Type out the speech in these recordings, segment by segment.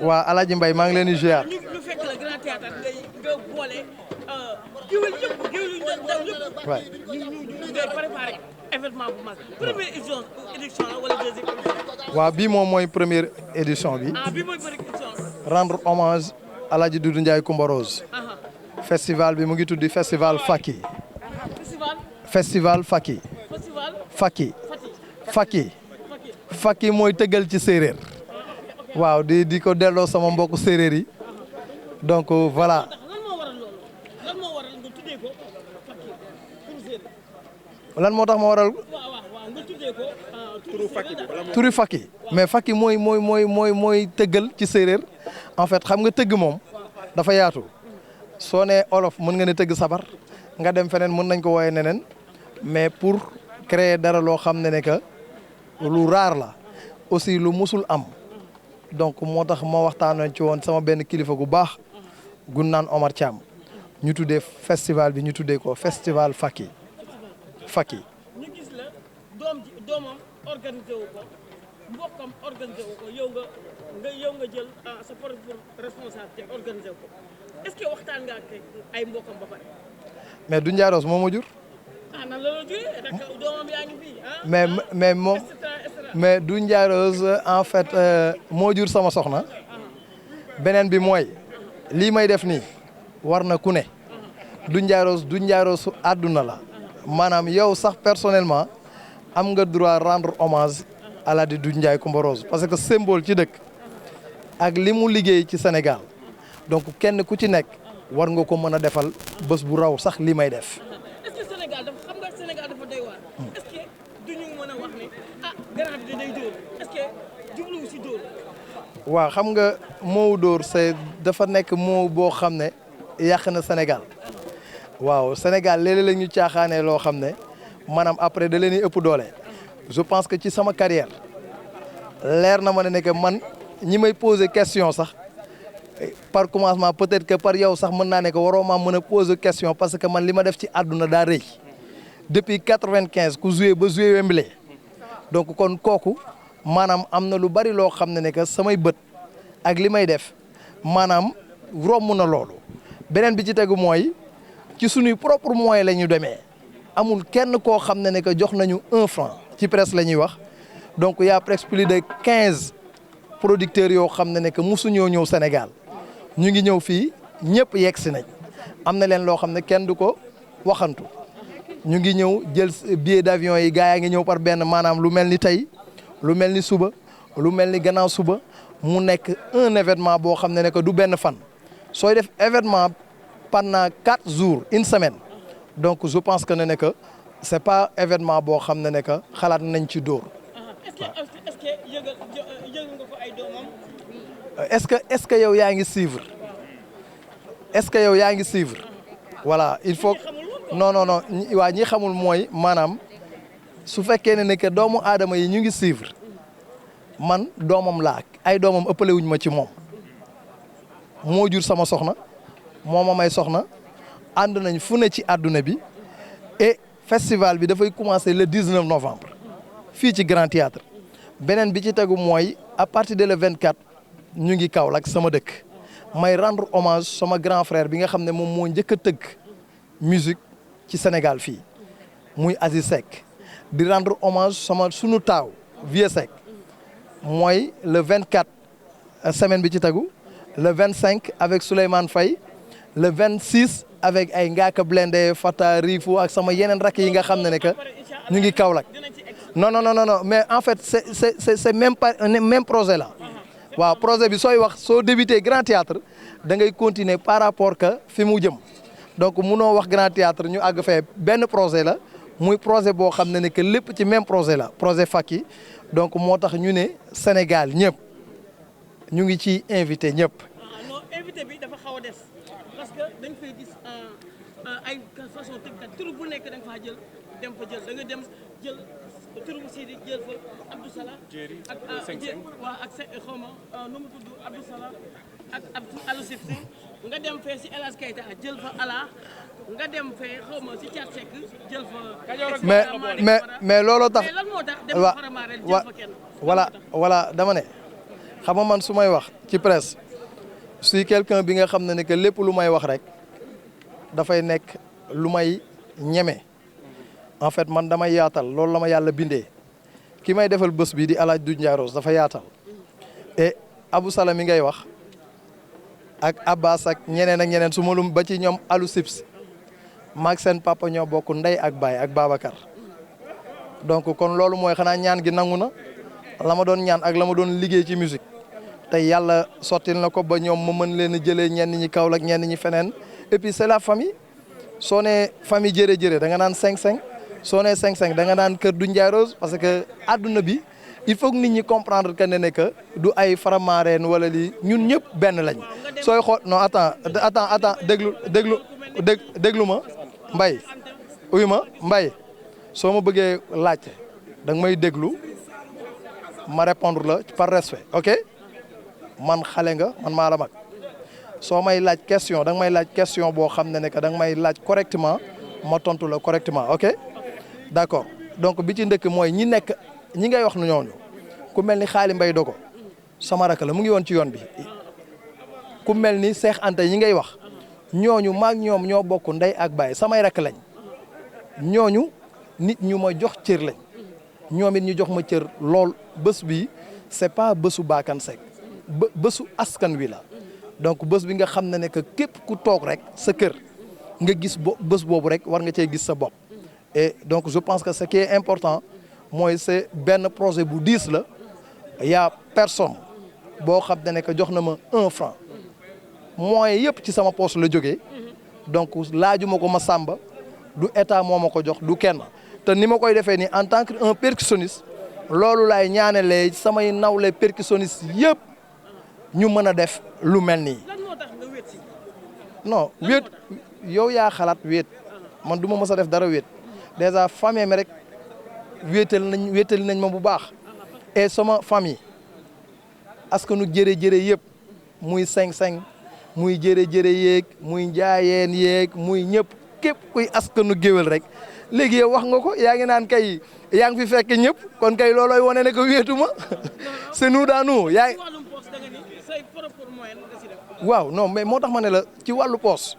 waa Alaaji Mbaye maa ngi leen di ziar. ñu fekk la Grand Théâtre nga boole géwél yëpp géwél yu ndaw yëpp. waay ngay préparé événement bu mag. première édition la wala deuxième édition. waaw bii moom mooy première édition bi. bii mooy première édition. rendre hommage Alaaji Doudou Ndiaye Coumba Rose. festival bi mu ngi tuddi festival Faki. festival Faki. Faki. Faki. Faki mooy tëggal ci séeréer. waaw di ko delloo sama mbokk séeréer yi donc voilà. lan moo waral nga tuddee ko Faki pour séeréer. lan moo tax ma waral. nga tuddee ko turu Faki bi turu Faki mais Faki mooy tëggal ci séeréer en fait xam nga tëgg moom dafa yaatu soo nee olof mën nga ne tëgg sabar nga dem feneen mën nañ ko wooye neneen mais pour créer dara loo xam ne que lu raar la aussi lu musul am. donc moo tax ma waxtaanee ci woon sama benn kilifa gu baax gu naan Omar Thiam ñu tuddee festival bi ñu tuddee ko festival Faki. ñu gis la doomam organisé wu ko mbokkam organisé wu ko yow nga jël sa propre responsabilité organisé wu ko est-ce que waxtaan nga ak ay mbokkam ba pare. mais du Ndiaye Rose moo ma jur. nan la juree rek doomam yaa ngi fii mais moom. mais du Ndiaye Rose en fait moo jur sama soxna beneen bi mooy lii may def nii war na ku ne du Ndiaye Rose su àdduna la maanaam yow sax personnellement am nga droit rendre hommage à la Doudou Ndiaye Coumba Rose parce que symbole ci dëkk ak li mu liggéey ci Sénégal donc kenn ku ci nekk war nga ko mën a defal bés bu raw sax li may def. est-ce que Sénégal dafa doy waar. est-ce que duñu mën a wax ne Grand bi day dóor est-ce que jubluwu si dóor. waaw xam nga moo dóor dafa nekk moo boo xam ne yàq na Sénégal waaw Sénégal léeg-léeg la ñu caaxaanee loo xam ne maanaam après da leen di ëpp doole. je pense que ci sama carrière leer na ma ne que man ñi may poser question sax par commencement peut-être que par yow sax mën naa ne que waroo maa mën a poser question parce que man li ma def ci àdduna daa rëy depuis 95 ku joué ba joué Wembley donc kon kooku maanaam am na lu bari loo xam ne que samay bët ak li may def maanaam romb na loolu beneen bi ci tegu mooy ci suñuy propre moyen la ñu demee amul kenn koo xam ne que jox nañu 1 franc ci presse la ñuy wax donc y a presque plus de 15 producteurs yoo xam ne que musuñoo ñëw Sénégal ñu ngi ñëw fii ñëpp yegg si nañ am na leen loo xam ne kenn du ko waxantu ñu ngi ñëw jël billet d'avion yi gars yaa ngi ñëw par benn maanaam lu mel ni tey lu mel ni suba lu mel ni gannaaw suba mu nekk un événement boo xam ne que du benn fan sooy def événement pendant 4 jours une semaine donc je pense que ne que c'est pas événement boo xam ne que xalaat nañ ci dóor. est-ce que yëgal nga ko ay doomam. est-ce que yow yaa ngi suivre est-ce que yow yaa ngi suivre voilà il faut non waa ñi xamul mooy maanaam su fekkee ne que doomu aadama yi ñu ngi suivre man doomam laa ay doomam ëppale wuñ ma ci moom moo jur sama soxna moo ma may soxna ànd nañ fu ne ci àdduna bi et festival bi dafay commencer le 19 novembre fii ci Grand Théâtre beneen bi ci tegu mooy à partir de le 24 ñu ngi Kaolack sama dëkk may rendre hommage sama grand frère bi nga xam ne moom moo njëkk a tëgg musique ci Sénégal fii muy Aziz Seck di rendre hommage sunu taaw Vieux Seck mooy le 24 semaine bi ci tegu le 25 avec Souleymane Faye le 26 avec ay Ngaaka Blindé Fata Rifou ak sama yeneen rakk yi nga xam ne que ñu ngi Kaolack non mais en fait c'est même pas même projet là waaw projet bi sooy wax soo débuté Grand Théâtre da ngay continuer par rapport que fi mu jëm donc munoo wax Grand Théâtre ñu àgg fee benn projet la muy projet boo xam ne que lépp ci même projet la projet Faki donc moo tax ñu ne Sénégal ñëpp ñu ngi ci invité ñëpp. non invité bi dafa xaw a des parce que dañ fay gis ay façon tëggkat tur bu nekk da nga faa jël dem fa jël da nga dem jël tur bu Sidi jël fa Abdou Salah ak waaw ak xaw ma nu mu tudd Abdou Salah ak Alou Sifsi nga dem fee si El Hadj Keita jël fa Ala nga dem fee xaw ma si Thiat Seck jël fa. mais looloo tax. mais lan moo tax dem fa Faramareen jël fa kenn. voilà dama ne xam nga man su may wax ci presse si quelqu'un bi nga xam ne que lépp lu may wax rek dafay nekk lu may ñeme en fait man damay yaatal loolu la ma yàlla bindee ki may defal bés bi di El Hadj Doudou Ndiaye Rose dafa yaatal et Abou Salah mi ngay wax. ak Abbas ak ñeneen su ma lum ba ci ñoom Alou Sips maag seen papa ñoo bokk ndey ak baay ak Babacar donc kon loolu mooy xanaa ñaan gi nangu na la ma doon ñaan ak la ma doon liggéey ci musique tey yàlla sottil na ko ba ñoom ma mën leen a jëlee ñenn ñi Kaolack ñenn ñi feneen et puis c'est la famille soo nee famille jërë-jërë da nga naan 5-5 soo nee 5-5 da nga naan kër du Ndiaye Rose parce que àdduna bi il faut que nit ñi comprendre que ne que du ay Faramareen wala lii ñun ñëpp benn lañ sooy xool non attends déglu ma Mbaye uyu ma Mbaye soo ma bëggee laajte da nga may déglu ma répondre la par respect ok man xale nga man maa la mag soo may laaj question da nga may laaj question boo xam ne que da nga may laaj correctement ma tontu la correctement ok d'accord donc bi ci ndëkk mooy ñi ngay wax ñooñu ku mel ni Xaali Mbay Dogo sama rakk la mu ngi woon ci yoon bi ku mel ni Cheikh Anta ñi ngay wax ñooñu maag ñoom ñoo bokk ndey ak baay samay rakk lañ ñooñu nit ñu ma jox cër lañ ñoom it ñu jox ma cër lool bés bi c'est pas bésu Bakane Seck bésu askan wi la donc bés bi nga xam ne que képp ku toog rek sa kër nga gis bés boobu rek war nga cee gis sa bopp et donc je pense que ce qui est important mooy c'est benn projet bu diis la y a personne boo xam ne que jox na ma 1 franc moyens yëpp ci sama poche la jógee donc laajuma ko ma sàmba du état moo ma ko jox du kenn te ni ma koy defee nii en tant que un percussionniste loolu laay ñaanelee samay nawle percussionniste yëpp ñu mën a def lu mel nii. lan moo tax nga wéet si. non wéet yow yaa xalaat wéet man du ma mës a def dara wéet déjà famille mi rek wéetal nañ ma bu baax et sama famille askanu jërë-jërë yëpp muy 5-5 muy jërë-jërë yeeg muy njaayeen yeeg muy ñëpp képp kuy askanu géwél rek léegi yow wax nga ko yaa ngi naan kay yaa ngi fi fekk ñëpp kon kay loolooy wane ne que wéetu ma c'est nous dans nous yaa waaw non mais moo tax ma ne la ci wàllu poos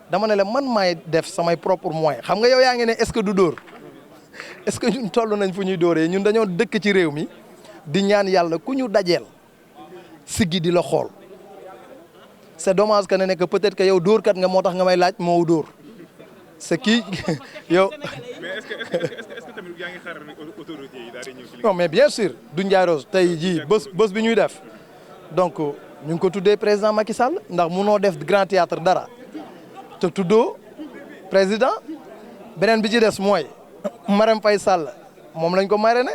dama ne la man maay def samay propre moyen xam nga yow yaa ngi ne est-ce que du dóor est-ce que ñun toll nañ fu ñuy dóoree ñun dañoo dëkk ci réew mi di ñaan yàlla ku ñu dajeel siggi di la xool c'est dommage que ne que peut-être que yow dóorkat nga moo tax nga may laaj moo dóor c'est kii yow. mais est-ce que tamit yaa ngi xaar autorité yi daal di ñëw ci non mais bien sûr du Ndiaye Rose tey jii bés bi ñuy def donc ñu ngi ko tuddee président Macky Sall ndax munoo def grand théâtre dara te tuddoo président beneen bi ci des mooy Marème Faye Sall moom lañ ko marraine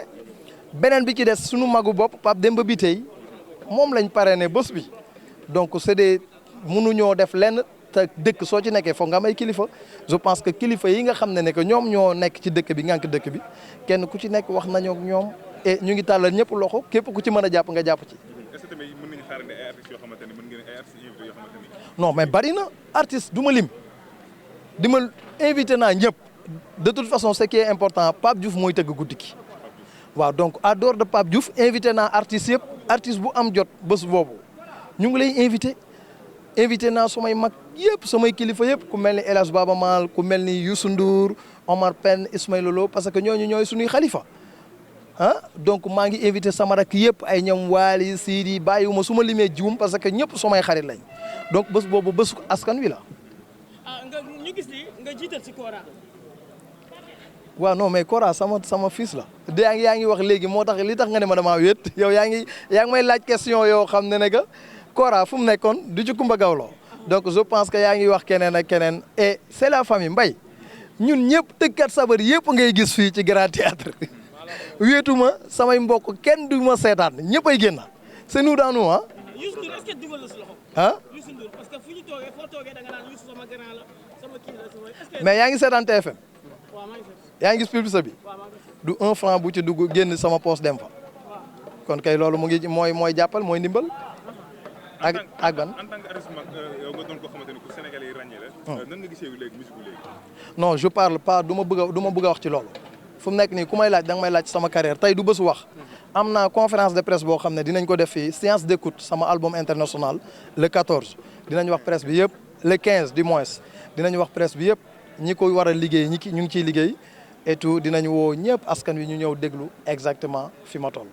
beneen bi ci des sunu magu bopp Pape Demba Bitèye moom lañ parrainé bés bi donc c'est des mënuñoo def lenn te dëkk soo ci nekkee foog nga am ay kilifa je pense que kilifa yi nga xam ne que ñoom ñoo nekk ci dëkk bi ngànk dëkk bi kenn ku ci nekk wax nañoo ak ñoom et ñu ngi tàllal ñëpp loxo képp ku ci mën a jàpp nga jàpp ci. est-ce que tamit mën nañu xaarandi ay artistes yoo xamante ne mën ngeen ay artistes invités yoo xamante ne. non mais bari na artiste du ma lim di ma invité naa ñëpp de toute façon ce qui est important Pape Diouf mooy tëgg guddi gi waaw donc en dehors de Pape Diouf invité naa artistes yëpp artiste bu am jot bés boobu ñu ngi lay invité naa sumay mag yëpp samay kilifa yëpp ku mel ni El Hadj Baba Maal ku mel ni Youssou Ndour Omar Pène Ismaïla Lo parce que ñooñu ñooy suñuy xalifa ah donc maa ngi invité sama rak yëpp ay ñoom Waly Sidi bàyyiwuma su ma limee juum parce que ñëpp sumay xarit lañ donc bés boobu bésu askan wi la. ah nga ñu gis ni nga jiital si Kora. waaw non mais Kora sama fils la. yaa ngi wax léegi moo tax li tax nga ne ma damaa wéet yow yaa ngi may laaj question yoo xam ne que Kora fu mu nekkoon du ci Kumba Gawlo donc je pense que yaa ngi wax keneen ak keneen et c'est la famille Mbaye ñun ñëpp tëggkat sabar yëpp ngay gis fii ci Grand Théâtre wéetuma samay mbokk kenn du ma seetaan ñëpp ay génn c'est nous dans nous ah. Youssou Ndour est-ce que dugal na si loxo. ah Youssou Ndour parce que fu ñu toogee foo toogee da nga naan Youssou sama grand la sama mais yaa ngi seetaan TFM waaw maa ngi seet. yaa ngi gis publicité bi waaw maa ngi seet. du 1 franc bu ci dugg génn sama poche dem fa kon kay loolu mu ngi mooy jàppal mooy ndimbal ak ban. en tant que artiste mag yow nga doon ko xamante ni ku Sénégalais yi ràññee la. nan nga gisee léegi musique léegi. non je parle pas du ma bëgg a wax ci loolu fu mu nekk nii ku may laaj da nga may laaj sama carrière tey du bésu wax am naa conférence de presse boo xam ne dinañ ko def fii séance d'écoute sama album international le 14 dinañ wax presse bi yëpp le 15 du moins dinañ wax presse bi yëpp ñi ko war a liggéey ñu ngi ciy liggéey et tout dinañ woo ñëpp askan wi ñu ñëw déglu exactement fi ma toll.